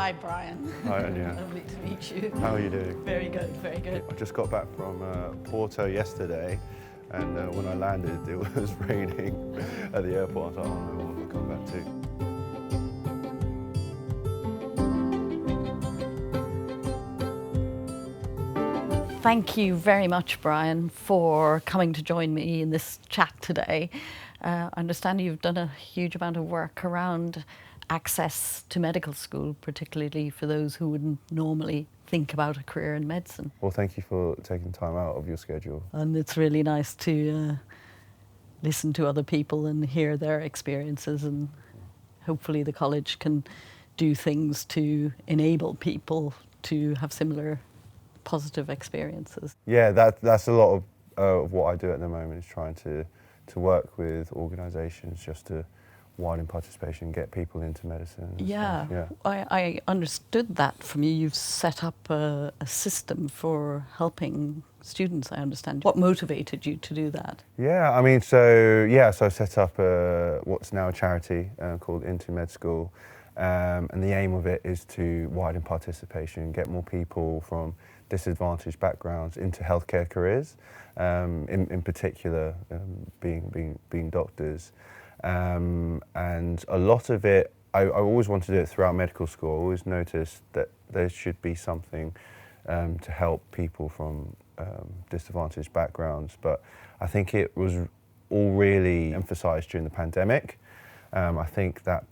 Hi, Brian. Hi, Aine. Lovely to meet you. How are you doing? Very good, very good. I just got back from Porto yesterday, and when I landed, it was raining at the airport. I was like, oh no, what have I come back to? Thank you very much, Brian, for coming to join me in this chat today. I understand you've done a huge amount of work around access to medical school, particularly for those who wouldn't normally think about a career in medicine. Well, thank you for taking time out of your schedule. And it's really nice to listen to other people and hear their experiences, and hopefully the college can do things to enable people to have similar positive experiences. Yeah, that's a lot of what I do at the moment, is trying to work with organisations just to widen participation, get people into medicine. Yeah, Yeah. I understood that from you. You've set up a system for helping students, I understand. What motivated you to do that? Yeah, I mean, so I set up what's now a charity called Into Med School, and the aim of it is to widen participation, get more people from disadvantaged backgrounds into healthcare careers, in particular being doctors. And a lot of it, I always wanted to do it throughout medical school. I always noticed that there should be something to help people from disadvantaged backgrounds, but I think it was all really emphasised during the pandemic. I think that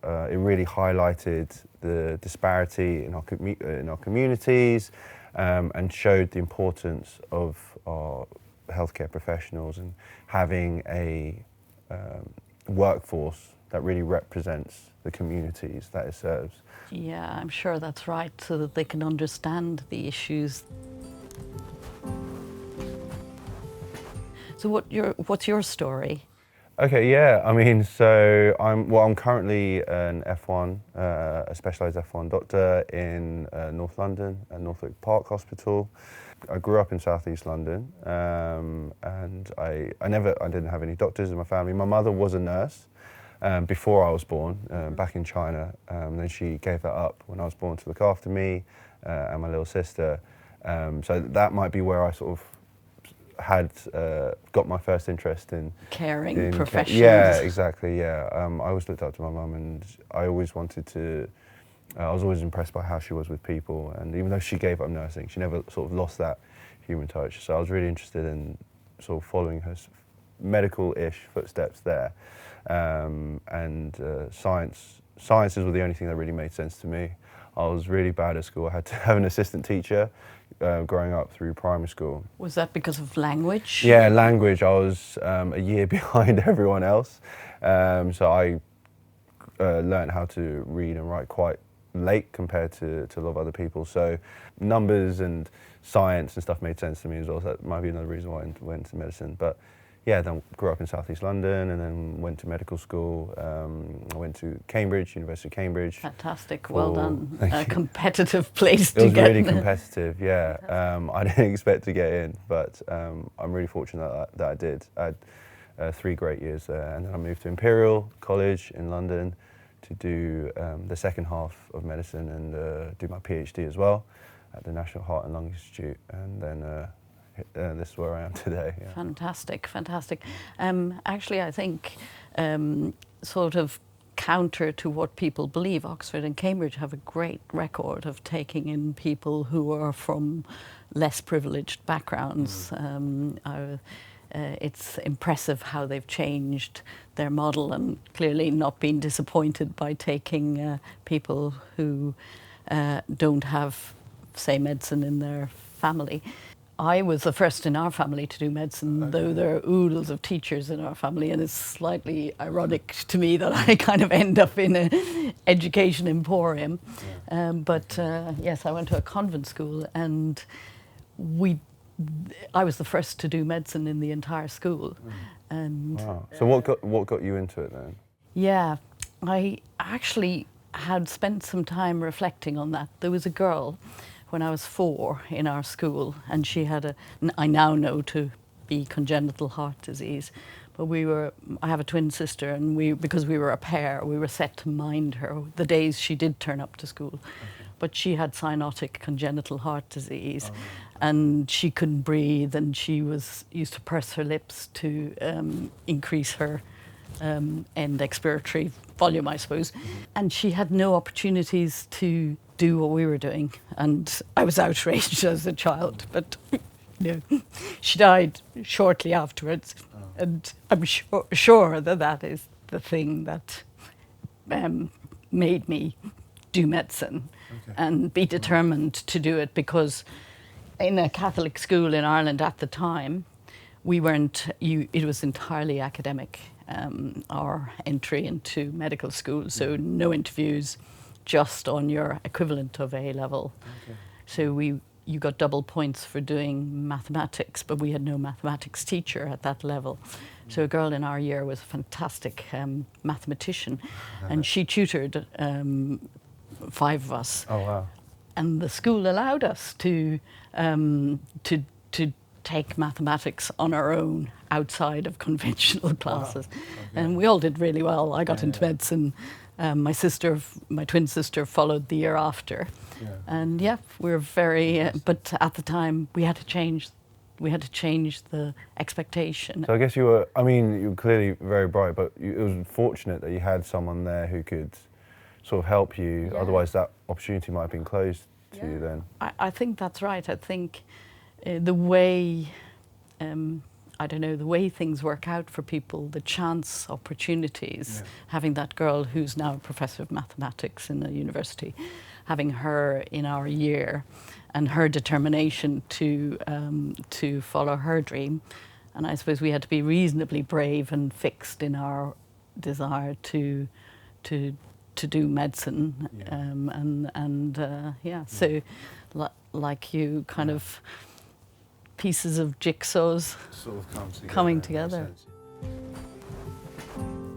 it really highlighted the disparity in our communities, and showed the importance of our healthcare professionals and having a workforce that really represents the communities that it serves. Yeah, I'm sure that's right, so that they can understand the issues. So what's your story? Okay, yeah, I mean, so I'm currently an F1, a specialised F1 doctor in North London, at Norfolk Park Hospital. I grew up in South East London, and I didn't have any doctors in my family. My mother was a nurse before I was born, back in China. Then she gave that up when I was born to look after me and my little sister. So that might be where I sort of had got my first interest in Caring professions. Yeah, exactly. Yeah, I always looked up to my mum, and I always wanted to. I was always impressed by how she was with people, and even though she gave up nursing, she never sort of lost that human touch. So I was really interested in sort of following her medical-ish footsteps there, and sciences were the only thing that really made sense to me. I was really bad at school. I had to have an assistant teacher growing up through primary school. Was that because of language? Yeah, language. I was a year behind everyone else. So I learned how to read and write quite late compared to a lot of other people. So numbers and science and stuff made sense to me as well. So that might be another reason why I went into medicine. But yeah, then grew up in South East London, and then went to medical school. I went to Cambridge, University of Cambridge. Fantastic, well done. A competitive place to get in. It was really competitive, yeah. I didn't expect to get in, but I'm really fortunate that I did. I had 3 great years there, and then I moved to Imperial College in London to do the second half of medicine and do my PhD as well at the National Heart and Lung Institute, and then this is where I am today. Yeah. Fantastic, fantastic. Actually, I think sort of counter to what people believe, Oxford and Cambridge have a great record of taking in people who are from less privileged backgrounds. It's impressive how they've changed their model, and clearly not been disappointed by taking people who don't have, say, medicine in their family. I was the first in our family to do medicine, though there are oodles of teachers in our family, and it's slightly ironic to me that I kind of end up in an education emporium. Yeah. But yes, I went to a convent school, and I was the first to do medicine in the entire school. And wow. So what got you into it then? Yeah, I actually had spent some time reflecting on that. There was a girl when I was 4 in our school, and she had I now know to be congenital heart disease, but I have a twin sister, and because we were a pair, we were set to mind her the days she did turn up to school. But she had cyanotic congenital heart disease, and she couldn't breathe, and she used to purse her lips to increase her end expiratory volume, I suppose. And she had no opportunities to do what we were doing, and I was outraged as a child, but she died shortly afterwards, and I'm sure that is the thing that made me do medicine and be determined to do it, because in a Catholic school in Ireland at the time, it was entirely academic, our entry into medical school, so no interviews, just on your equivalent of A level. So you got double points for doing mathematics, but we had no mathematics teacher at that level. So a girl in our year was a fantastic mathematician, and she tutored 5 of us. Oh wow! And the school allowed us to take mathematics on our own outside of conventional classes. Wow. Okay. And we all did really well. I got into medicine. My twin sister followed the year after. Yeah. And we were very, but at the time we had to change the expectation. So I guess you were clearly very bright, but it was fortunate that you had someone there who could sort of help you. Yeah. Otherwise that opportunity might have been closed to you then. I think that's right. I think the way, the way things work out for people, the chance opportunities, having that girl who's now a professor of mathematics in the university, having her in our year, and her determination to follow her dream. And I suppose we had to be reasonably brave and fixed in our desire to do medicine. So like you, kind of pieces of jigsaws sort of coming together.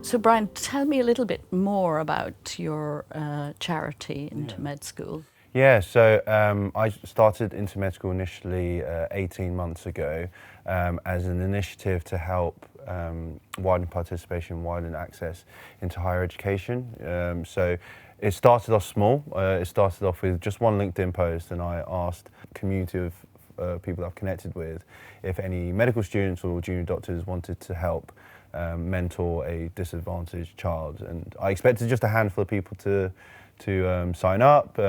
So Brian, tell me a little bit more about your charity into med school. Yeah, so I started into med school initially 18 months ago as an initiative to help widen participation, widen access into higher education. So it started off small. It started off with just one LinkedIn post, and I asked a community of people I've connected with if any medical students or junior doctors wanted to help mentor a disadvantaged child. And I expected just a handful of people to sign up,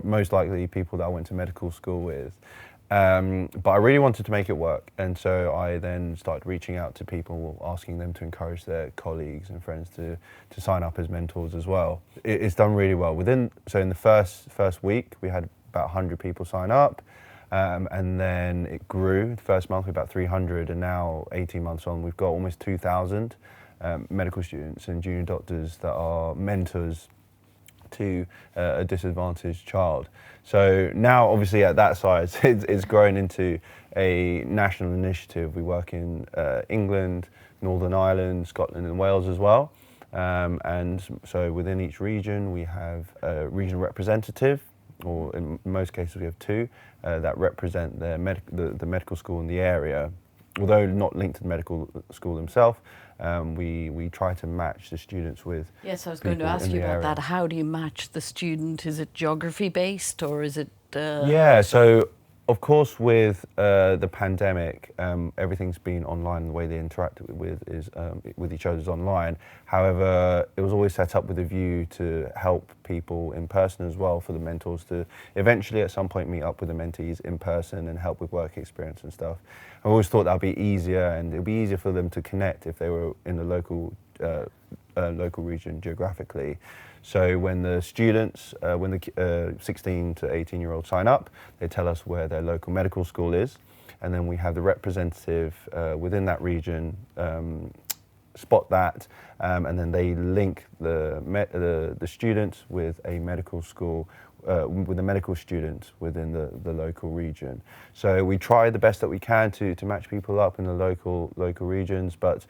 most likely people that I went to medical school with. But I really wanted to make it work, and so I then started reaching out to people, asking them to encourage their colleagues and friends to sign up as mentors as well. It's done really well. So in the first week, we had about 100 people sign up, and then it grew. The first month, we had about 300, and now 18 months on, we've got almost 2,000 medical students and junior doctors that are mentors to a disadvantaged child. So now, obviously, at that size, it's grown into a national initiative. We work in England, Northern Ireland, Scotland and Wales as well. And so within each region, we have a regional representative, or in most cases we have 2, that represent the medical school in the area. Although not linked to the medical school themselves, we try to match the students with. Yes, I was going to ask you about that. How do you match the student? Is it geography based, or is it? Yeah, so of course with the pandemic, everything's been online. The way they interact with each other is online. However, it was always set up with a view to help people in person as well, for the mentors to eventually at some point meet up with the mentees in person and help with work experience and stuff. I always thought that would be easier, and it would be easier for them to connect if they were in the local region geographically. So when the students, when the 16 to 18-year-olds sign up, they tell us where their local medical school is, and then we have the representative within that region spot that, and then they link the students with a medical school, with a medical student within the local region. So we try the best that we can to match people up in the local regions, but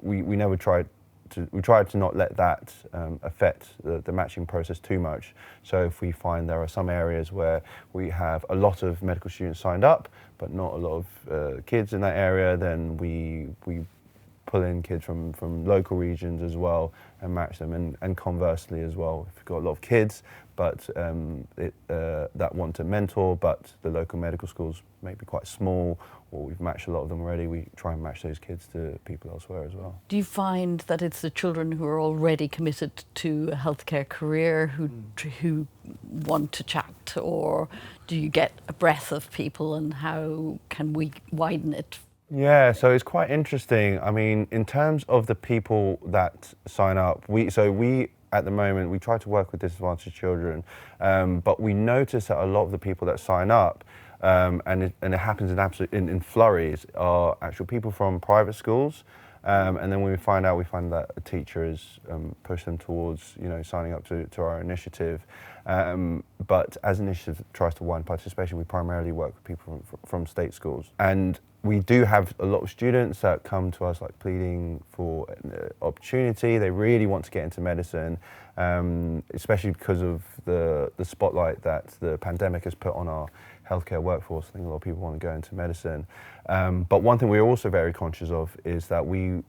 we never tried. We try to not let that affect the matching process too much. So if we find there are some areas where we have a lot of medical students signed up, but not a lot of kids in that area, then we pull in kids from local regions as well and match them, and conversely as well. If you've got a lot of kids but that want to mentor, but the local medical schools may be quite small, or we've matched a lot of them already, we try and match those kids to people elsewhere as well. Do you find that it's the children who are already committed to a healthcare career who want to chat, or do you get a breadth of people, and how can we widen it? Yeah, so it's quite interesting. I mean, in terms of the people that sign up, we at the moment, we try to work with disadvantaged children, but we notice that a lot of the people that sign up, and it happens in flurries, are actual people from private schools, and then when we find that a teacher has pushed them towards, signing up to our initiative. But as an initiative tries to widen participation, we primarily work with people from state schools. And we do have a lot of students that come to us pleading for opportunity. They really want to get into medicine, especially because of the spotlight that the pandemic has put on our healthcare workforce. I think a lot of people want to go into medicine. But one thing we're also very conscious of is that we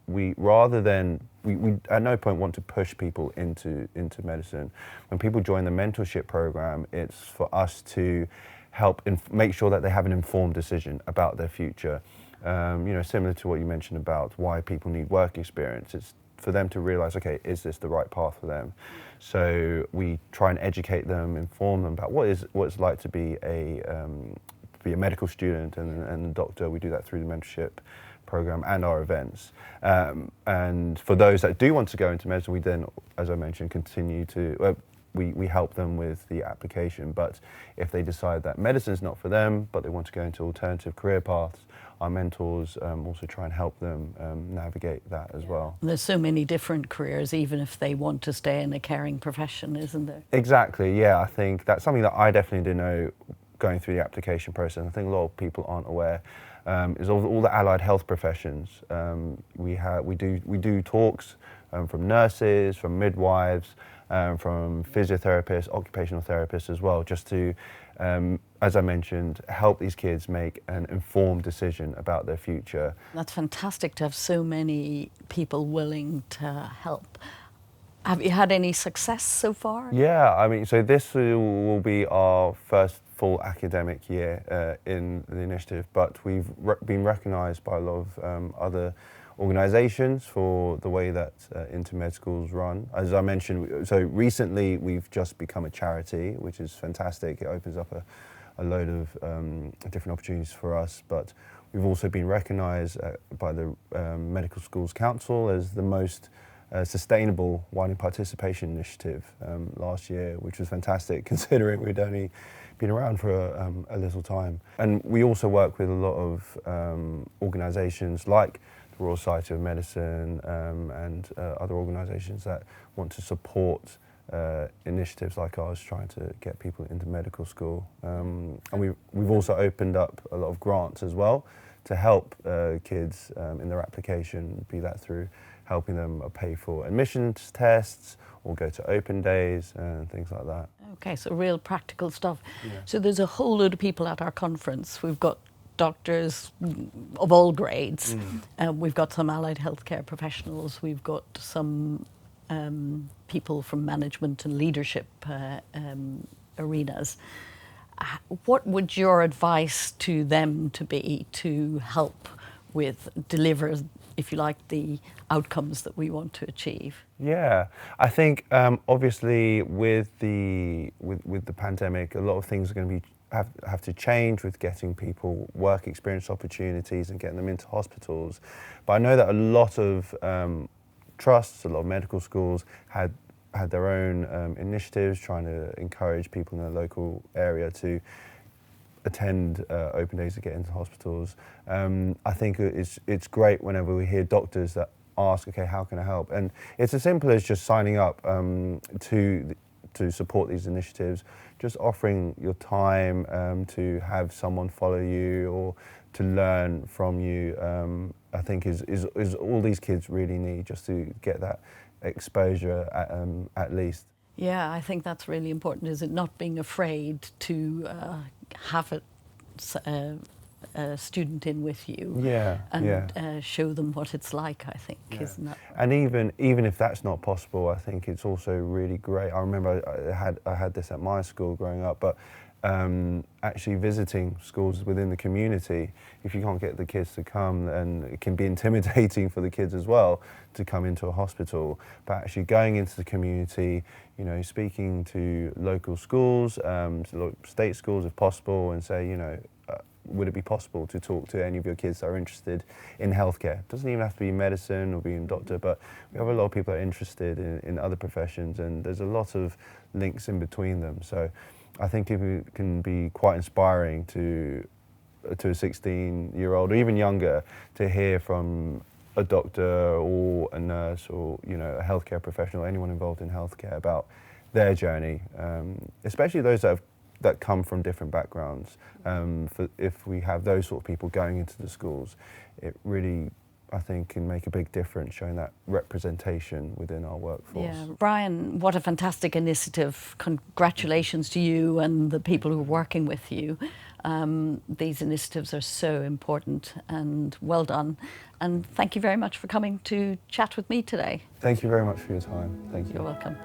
at no point want to push people into medicine. When people join the mentorship program, it's for us to help make sure that they have an informed decision about their future. Similar to what you mentioned about why people need work experience, it's for them to realize, okay, is this the right path for them? So we try and educate them, inform them about what it's like to be a medical student and a doctor. We do that through the mentorship program and our events. And for those that do want to go into medicine, we then, as I mentioned, continue to we help them with the application. But if they decide that medicine's not for them, but they want to go into alternative career paths, our mentors also try and help them navigate that as well. There's so many different careers, even if they want to stay in a caring profession, isn't there? Exactly, yeah. I think that's something that I definitely didn't know going through the application process. I think a lot of people aren't aware. Is all the allied health professions. We do talks from nurses, from midwives, from physiotherapists, occupational therapists as well, just to, as I mentioned, help these kids make an informed decision about their future. That's fantastic to have so many people willing to help. Have you had any success so far? Yeah, I mean, so this will be our first full academic year in the initiative, but we've been recognised by a lot of other organisations for the way that intermed schools run. As I mentioned, so recently we've just become a charity, which is fantastic. It opens up a load of different opportunities for us, but we've also been recognised by the Medical Schools Council as the most sustainable widening participation initiative last year, which was fantastic considering we'd only been around for a little time. And we also work with a lot of organisations like the Royal Society of Medicine and other organisations that want to support initiatives like ours, trying to get people into medical school. And we've also opened up a lot of grants as well to help kids in their application, be that through helping them pay for admissions tests or go to open days and things like that. Okay, so real practical stuff. Yeah. So there's a whole load of people at our conference. We've got doctors of all grades. We've got some allied healthcare professionals. We've got some people from management and leadership arenas. What would your advice to them to be to help with deliver, if you like, the outcomes that we want to achieve? Yeah, I think obviously with the pandemic, a lot of things are going to be have to change with getting people work experience opportunities and getting them into hospitals. But I know that a lot of trusts, a lot of medical schools had their own initiatives trying to encourage people in the local area to attend open days to get into hospitals. I think it's great whenever we hear doctors that ask, okay, how can I help? And it's as simple as just signing up to support these initiatives, just offering your time to have someone follow you or to learn from you, I think is all these kids really need, just to get that exposure at least. Yeah, I think that's really important, is it not being afraid to have it a student in with you, Yeah, and show them what it's like, I think, isn't that? And even if that's not possible, I think it's also really great. I remember I had this at my school growing up, but actually visiting schools within the community, if you can't get the kids to come, and it can be intimidating for the kids as well to come into a hospital, but actually going into the community, you know, speaking to local schools, state schools if possible, and say, you know, would it be possible to talk to any of your kids that are interested in healthcare? It doesn't even have to be medicine or being a doctor, but we have a lot of people that are interested in other professions, and there's a lot of links in between them. So I think it can be quite inspiring to a 16-year-old or even younger to hear from a doctor or a nurse or, you know, a healthcare professional, anyone involved in healthcare, about their journey, especially those that come from different backgrounds. If we have those sort of people going into the schools, it really, I think, can make a big difference, showing that representation within our workforce. Yeah, Brian, what a fantastic initiative. Congratulations to you and the people who are working with you. These initiatives are so important, and well done. And thank you very much for coming to chat with me today. Thank you very much for your time. Thank you. You're welcome.